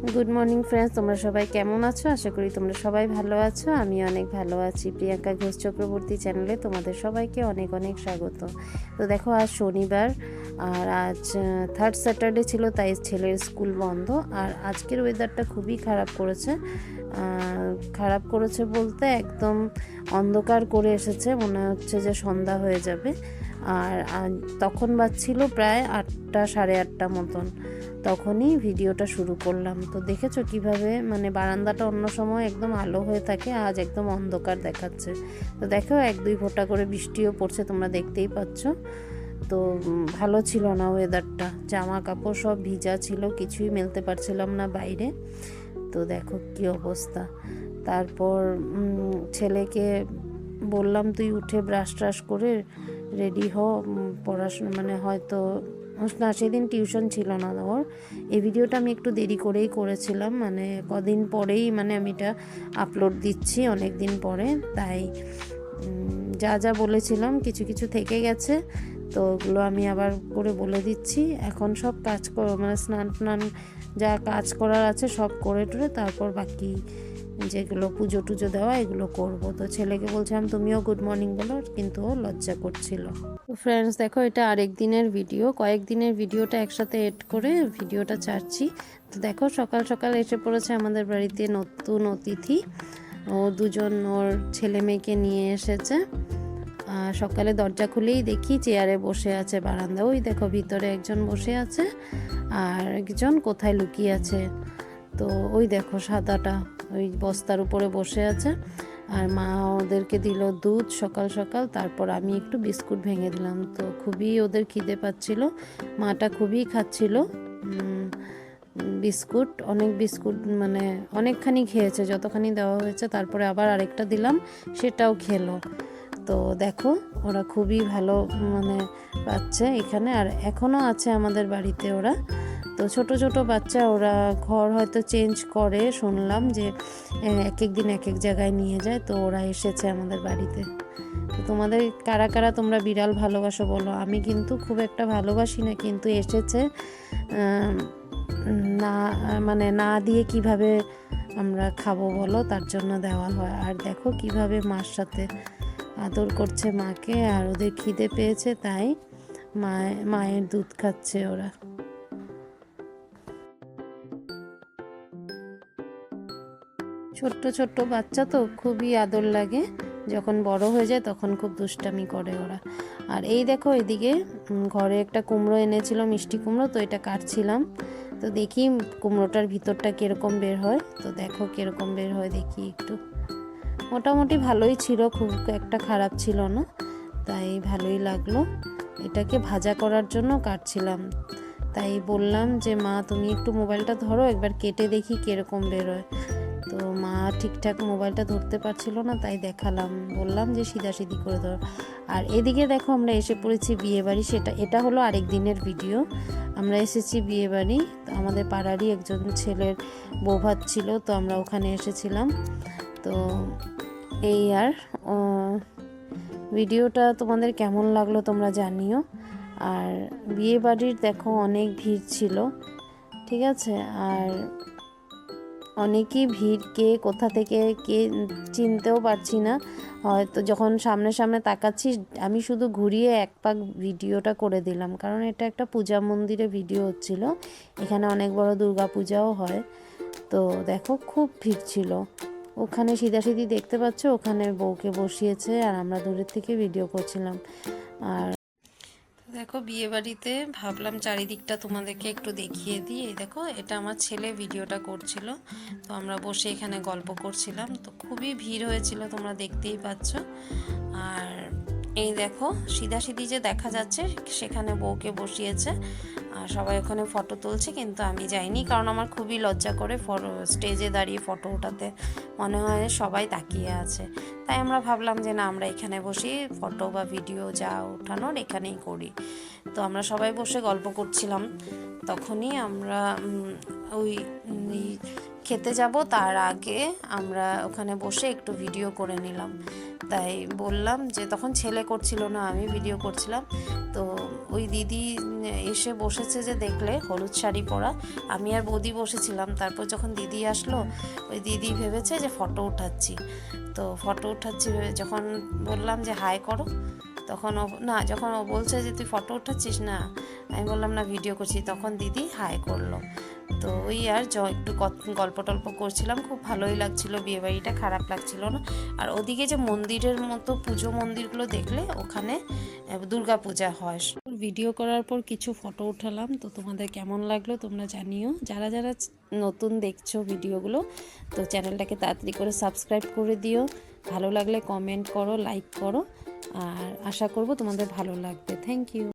Good morning friends, তোমরা সবাই কেমন আছো? আশা করি তোমরা সবাই ভালো আছো। আমি অনেক ভালো আছি। প্রিয়াঙ্কা ঘোষ চক্রবর্তী চ্যানেলে তোমাদের সবাইকে অনেক অনেক স্বাগত। তো দেখো, আজ শনিবার আর আজ থার্ড স্যাটারডে ছিল, তাই ছেলের স্কুল বন্ধ। আর আজকের ওয়েদারটা খুবই খারাপ করেছে বলতে একদম অন্ধকার করে এসেছে, মনে হচ্ছে যে সন্ধ্যা হয়ে যাবে। আর তখন বাজছিল প্রায় 8টা সাড়ে 8টা মতন, তখনই ভিডিওটা শুরু করলাম। তো দেখেছো কিভাবে মানে বারান্দাটা অন্য সময় একদম আলো হয়ে থাকে, আজ একদম অন্ধকার দেখাচ্ছে। তো দেখো 1-2 ফোঁটা করে বৃষ্টিও পড়ছে, তোমরা দেখতেই পাচ্ছ। তো ভালো ছিল না ওয়েদারটা, জামা কাপড় সব ভিজা ছিল, কিছুই মেলতে পারছিলাম না বাইরে। তো দেখো কি অবস্থা। তারপর ছেলেকে বললাম তুই উঠে ব্রাশ ট্রাশ করে রেডি হ, পড়াশোনা মানে হয়তো না, সেদিন টিউশন ছিল না ওর। এই ভিডিওটা আমি একটু দেরি করেই করেছিলাম, মানে কদিন পরেই মানে আমি এটা আপলোড দিচ্ছি, অনেক দিন পরে। তাই যা যা বলেছিলাম কিছু কিছু থেকে গেছে, তো ওগুলো আমি আবার করে বলে দিচ্ছি। এখন সব কাজ মানে স্নান টান যা কাজ করার আছে সব করে টরে তারপর বাকি যেগুলো পুজো টুজো দেওয়া এগুলো করব। তো ছেলেকে বলছিলাম তুমিও গুড মর্নিং বলো, কিন্তু ও লজ্জা করছিল। তো ফ্রেন্ডস দেখো, এটা আরেক দিনের ভিডিও, কয়েকদিনের ভিডিওটা একসাথে এড করে ভিডিওটা ছাড়ছি। তো দেখো সকাল সকাল এসে পড়েছে আমাদের বাড়িতে নতুন অতিথি। ও দুজন ওর ছেলে মেয়েকে নিয়ে এসেছে। সকালে দরজা খুলেই দেখি চেয়ারে বসে আছে বারান্দা, ওই দেখো ভিতরে একজন বসে আছে আর একজন কোথায় লুকিয়ে আছে। তো ওই দেখো সাদাটা ওই বস্তার উপরে বসে আছে। আর মা ওদেরকে দিল দুধ সকাল সকাল, তারপর আমি একটু বিস্কুট ভেঙে দিলাম। তো খুবই ওদের খিদে পাচ্ছিল, মাটা খুবই খাচ্ছিল বিস্কুট, অনেক বিস্কুট মানে অনেকখানি খেয়েছে, যতখানি দেওয়া হয়েছে। তারপরে আবার আরেকটা দিলাম, সেটাও খেলো। তো দেখো ওরা খুবই ভালো মানে পাচ্ছে এখানে। আর এখনও আছে আমাদের বাড়িতে ওরা। তো ছোট ছোট বাচ্চা, ওরা ঘর হয়তো চেঞ্জ করে, শুনলাম যে এক এক দিন এক এক জায়গায় নিয়ে যায়। তো ওরা এসেছে আমাদের বাড়িতে। তো তোমাদের কারা কারা তোমরা বিড়াল ভালোবাসো বলো? আমি কিন্তু খুব একটা ভালোবাসি না, কিন্তু এসেছে না মানে না দিয়ে কিভাবে আমরা খাবো বলো, তার জন্য দেওয়া হয়। আর দেখো কিভাবে মার সাথে আদর করছে মাকে, আর ওদের খিদে পেয়েছে তাই মায়ের দুধ খাচ্ছে ওরা। ছোট্ট ছোট্ট বাচ্চা তো খুবই আদর লাগে, যখন বড় হয়ে যায় তখন খুব দুষ্টামি করে ওরা। আর এই দেখো এদিকে ঘরে একটা কুমড়ো এনেছিল, মিষ্টি কুমড়ো, তো এটা কাটছিলাম। তো দেখি কুমড়োটার ভিতরটা কীরকম বের হয়। তো দেখো কীরকম বের হয় দেখি একটু। মোটামুটি ভালোই ছিল, খুব একটা খারাপ ছিল না, তাই ভালোই লাগলো। এটাকে ভাজা করার জন্য কাটছিলাম, তাই বললাম যে মা তুমি একটু মোবাইলটা ধরো, একবার কেটে দেখি কীরকম বেরোয়। তো মা ঠিকঠাক মোবাইলটা ধরতে পারছিল না, তাই দেখালাম, বললাম যে সিধাসিধি করে ধরো। আর এদিকে দেখো আমরা এসে পড়েছি বিয়েবাড়ি। এটা হলো আরেক দিনের ভিডিও। আমরা এসেছি বিয়েবাড়ি, তো আমাদের পাড়ারই একজন ছেলের বৌভাত ছিল, তো আমরা ওখানে এসেছিলাম। তো এই আর ভিডিওটা তোমাদের কেমন লাগলো তোমরা জানিও। আর বিয়ে বাড়ির দেখো অনেক ভিড় ছিল, ঠিক আছে। আর অনেকই ভিড়, কে কোথা থেকে কে চিনতেও পারছি না। হয়তো যখন সামনে সামনে তাকাচ্ছি আমি শুধু ঘুরিয়ে এক পাক ভিডিওটা করে দিলাম, কারণ এটা একটা পূজা মন্দিরে ভিডিও হচ্ছিল, এখানে অনেক বড় দুর্গা পূজাও হয়। তো দেখো খুব ভিড় ছিল। ওখানে সিধাসিধি দেখতে পাচ্ছ, ওখানে বউকে বসিয়েছে আর আমরা দূরের থেকে ভিডিও করছিলাম। আর দেখো বিয়ে বাড়িতে ভাবলাম চারিদিকটা তোমাদেরকে একটু দেখিয়ে দিই। এই দেখো এটা আমার ছেলে ভিডিওটা করছিল, তো আমরা বসে এখানে গল্প করছিলাম। তো খুবই ভিড় হয়েছিল, তোমরা দেখতেই পাচ্ছ। আর এই দেখো সিধাসিধি যে দেখা যাচ্ছে সেখানে বউকে বসিয়েছে, আর সবাই ওখানে ফটো তুলছে, কিন্তু আমি যাইনি, কারণ আমার খুবই লজ্জা করে স্টেজে দাঁড়িয়ে ফটো ওঠাতে, মনে হয় সবাই তাকিয়ে আছে। তাই আমরা ভাবলাম যে না, আমরা এখানে বসি ফটো বা ভিডিও যা ওঠানোর এখানেই করি। তো আমরা সবাই বসে গল্প করছিলাম, তখনই আমরা ওই খেতে যাব তার আগে আমরা ওখানে বসে একটু ভিডিও করে নিলাম। তাই বললাম যে তখন ছেলে করছিল না, আমি ভিডিও করছিলাম। তো ওই দিদি এসে বসেছে যে দেখলে, হলুদ শাড়ি পরা, আমি আর বৌদি বসেছিলাম। তারপর যখন দিদি আসলো, ওই দিদি ভেবেছে যে ফটো উঠাচ্ছি, তো ফটো উঠাচ্ছি ভেবে যখন বললাম যে হাই করো, তখন ও না, যখন ও বলছে যে তুই ফটো উঠাচ্ছিস না, আমি বললাম না ভিডিও করছি, তখন দিদি হাই করলো। তো ওই আর একটু গল্প টল্প করছিলাম, খুব ভালোই লাগছিল, বিয়েবাড়িটা খারাপ লাগছিল না। আর ওদিকে যে মন্দিরের মতো পুজো মন্দিরগুলো দেখলে, ওখানে দুর্গা পূজা হয়। ভিডিও করার পর কিছু ফটো উঠালাম, তো তোমাদের কেমন লাগলো তোমরা জানিও। যারা যারা নতুন দেখছো ভিডিওগুলো, তো চ্যানেলটাকে তাড়াতাড়ি করে সাবস্ক্রাইব করে দিও। ভালো লাগলে কমেন্ট করো, লাইক করো, আর আশা করব তোমাদের ভালো লাগবে। Thank you.